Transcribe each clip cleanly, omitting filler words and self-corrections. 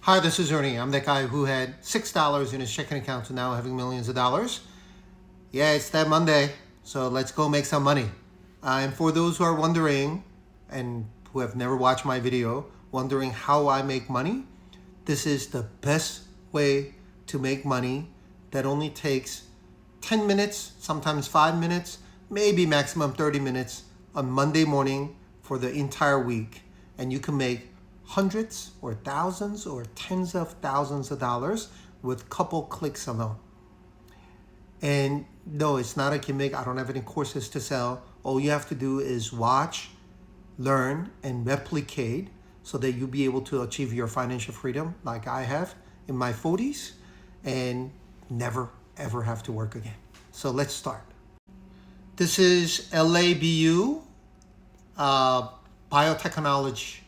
Hi, this is Ernie. I'm that guy who had $6 in his checking account to now having millions of dollars. Yeah, it's that Monday, so let's go make some money. And for those who are wondering and who have never watched my video, wondering how I make money, this is the best way to make money that only takes 10 minutes, sometimes 5 minutes, maybe maximum 30 minutes on Monday morning for the entire week. And you can make hundreds or thousands or tens of thousands of dollars with a couple clicks alone. And no, it's not a gimmick. I don't have any courses to sell. All you have to do is watch, learn, and replicate so that you'll be able to achieve your financial freedom like I have in my 40s and never ever have to work again. So let's start. This is LABU biotechnology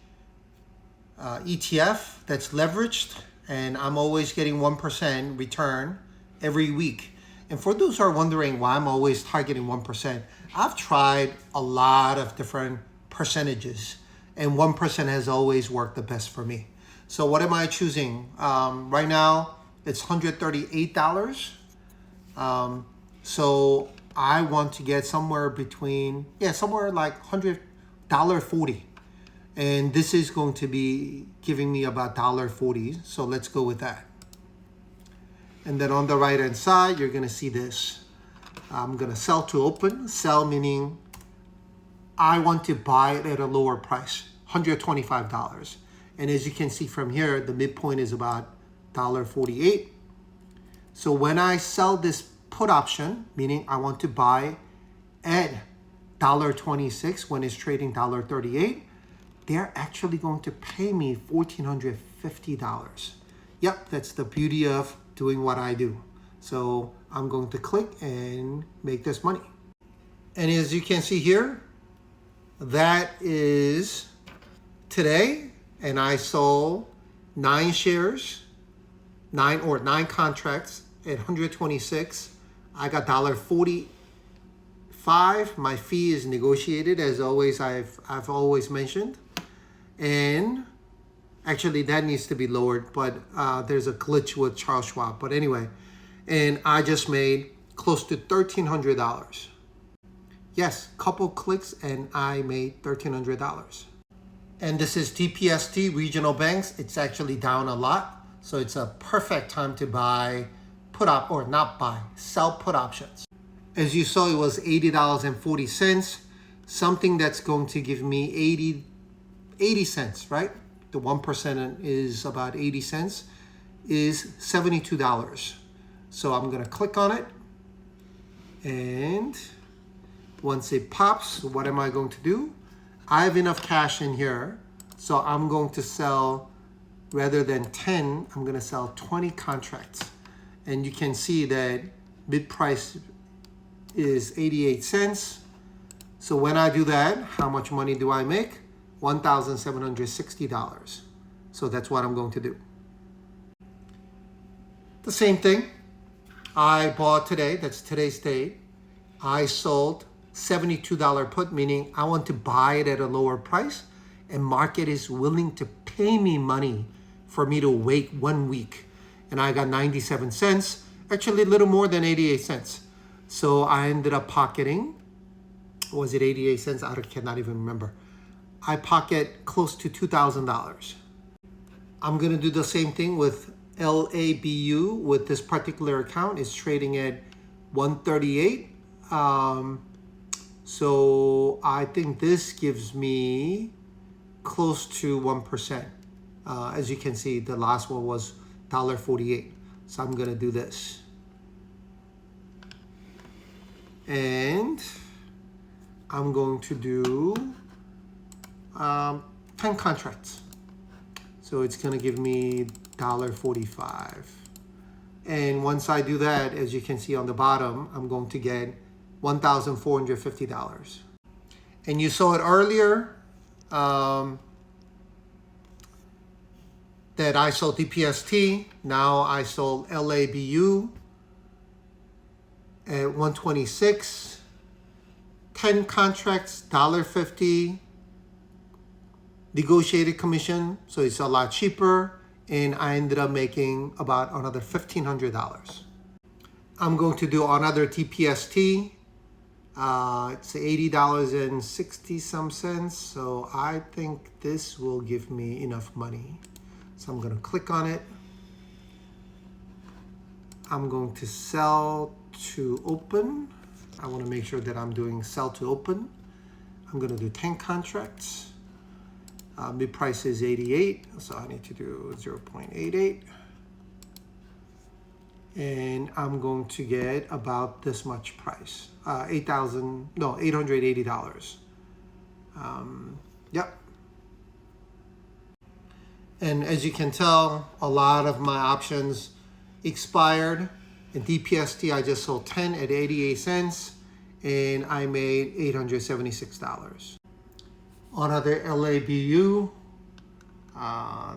ETF that's leveraged, and I'm always getting 1% return every week. And for those who are wondering why I'm always targeting 1%, I've tried a lot of different percentages, and 1% has always worked the best for me. So what am I choosing? Right now, it's $138. So I want to get somewhere between, somewhere like $100.40. And this is going to be giving me about $1.40. So let's go with that. And then on the right hand side, you're going to see this. I'm going to sell to open. Sell meaning I want to buy it at a lower price, $125. And as you can see from here, the midpoint is about $1.48. So when I sell this put option, meaning I want to buy at $1.26 when it's trading $1.38, they're actually going to pay me $1,450. Yep, that's the beauty of doing what I do. So I'm going to click and make this money. And as you can see here, that is today, and I sold 9 shares, 9 contracts at 126. I got $1.45. My fee is negotiated, as always. I've always mentioned. And actually that needs to be lowered, but there's a glitch with Charles Schwab. But anyway, and I just made close to $1,300. Yes, couple clicks and I made $1,300. And this is TPST regional banks. It's actually down a lot. So it's a perfect time to buy sell put options. As you saw, it was $80.40, something that's going to give me 80 cents, right? The 1% is about 80 cents, is $72. So I'm going to click on it. And once it pops, what am I going to do? I have enough cash in here. So I'm going to sell, rather than 10, I'm going to sell 20 contracts. And you can see that bid price is 88 cents. So when I do that, how much money do I make? $1,760. So that's what I'm going to do. The same thing. I bought today, that's today's date. I sold $72 put, meaning I want to buy it at a lower price, and market is willing to pay me money for me to wait 1 week. And I got 97 cents, actually a little more than 88 cents. So I ended up pocketing, was it 88 cents? I cannot even remember. I pocket close to $2,000. I'm gonna do the same thing with LABU with this particular account. It's trading at 138. So I think this gives me close to 1%. As you can see, the last one was $1.48. So I'm gonna do this. And I'm going to do 10 contracts. So it's gonna give me $1.45. And once I do that, as you can see on the bottom, I'm going to get $1,450. And you saw it earlier that I sold DPST. Now I sold LABU at 126. 10 contracts, $1.50. Negotiated commission, so it's a lot cheaper. and I ended up making about another $1,500. I'm going to do another TPST. It's $80.60 some cents. So I think this will give me enough money. So I'm going to click on it. I'm going to sell to open. I want to make sure that I'm doing sell to open. I'm going to do 10 contracts. Mid price is 88, so I need to do 0.88. And I'm going to get about this much price, $880. Yep. And as you can tell, a lot of my options expired. In DPST, I just sold 10 at 88 cents, and I made $876. On other LABU,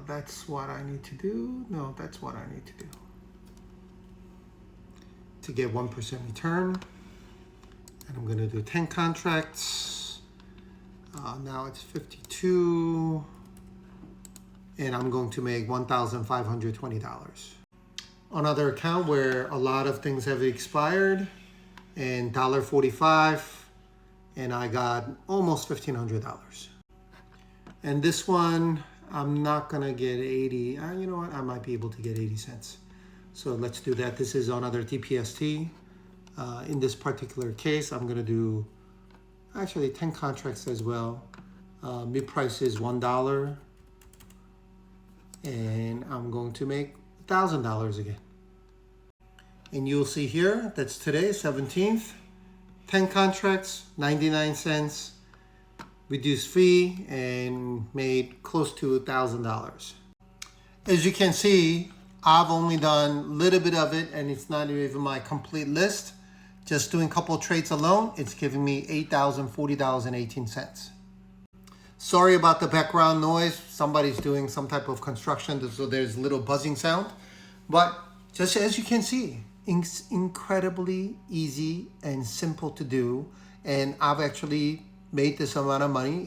that's what I need to do. No, that's what I need to do to get 1% return. And I'm going to do 10 contracts. Now it's 52, and I'm going to make $1,520. Another account where a lot of things have expired, and $1.45, and I got almost $1,500. And this one, I'm not gonna get 80. You know what? I might be able to get 80 cents. So let's do that. This is another TPST. In this particular case, I'm gonna do actually 10 contracts as well. Mid price is $1, and I'm going to make $1,000 again. And you'll see here, that's today, 17th. 10 contracts, 99 cents, reduced fee, and made close to $1,000. As you can see, I've only done a little bit of it, and it's not even my complete list. Just doing a couple of trades alone, it's giving me $8,040.18. Sorry about the background noise. Somebody's doing some type of construction, so there's a little buzzing sound. But just as you can see, it's incredibly easy and simple to do. And I've actually made this amount of money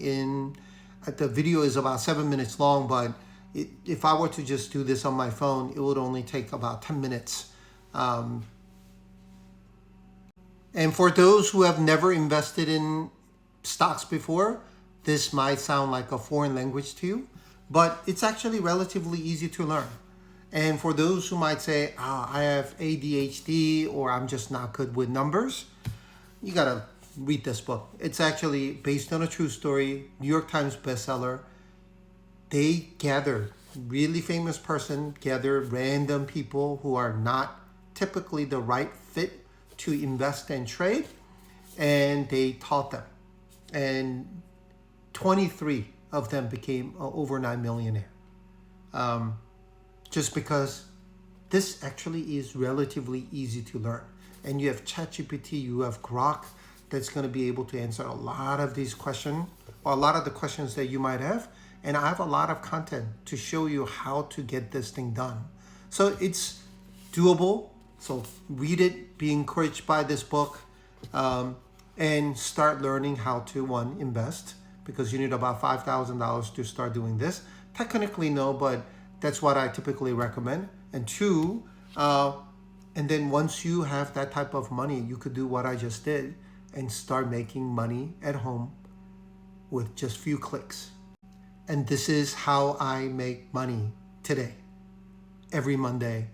the video is about 7 minutes long, but if I were to just do this on my phone, it would only take about 10 minutes. And for those who have never invested in stocks before, this might sound like a foreign language to you, but it's actually relatively easy to learn. And for those who might say, I have ADHD, or I'm just not good with numbers, you gotta read this book. It's actually based on a true story, New York Times bestseller. They gathered, really famous person, gathered random people who are not typically the right fit to invest and trade, and they taught them. And 23 of them became an overnight millionaire. Just because this actually is relatively easy to learn. And you have ChatGPT, you have Grok, that's going to be able to answer a lot of these questions, or a lot of the questions that you might have. And I have a lot of content to show you how to get this thing done. So it's doable. So read it, be encouraged by this book, and start learning how to, one, invest, because you need about $5,000 to start doing this. Technically, no, but that's what I typically recommend. And two, and then once you have that type of money, you could do what I just did and start making money at home with just few clicks. And this is how I make money today, every Monday.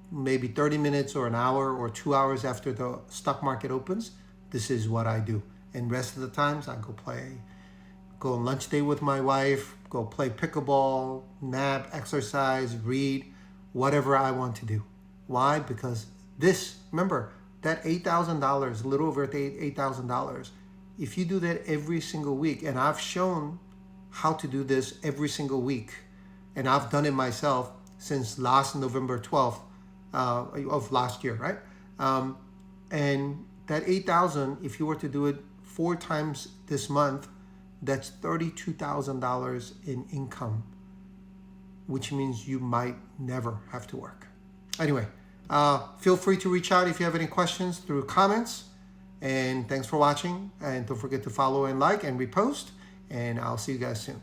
Maybe 30 minutes or an hour or 2 hours after the stock market opens, this is what I do. And rest of the times I go on lunch day with my wife, go play pickleball, nap, exercise, read, whatever I want to do. Why? Because remember, that $8,000, a little over $8,000, if you do that every single week, and I've shown how to do this every single week, and I've done it myself since last November 12th of last year, right? And that $8,000, if you were to do it 4 times this month, that's $32,000 in income, which means you might never have to work. Anyway, feel free to reach out if you have any questions through comments. And thanks for watching. And don't forget to follow and like and repost. And I'll see you guys soon.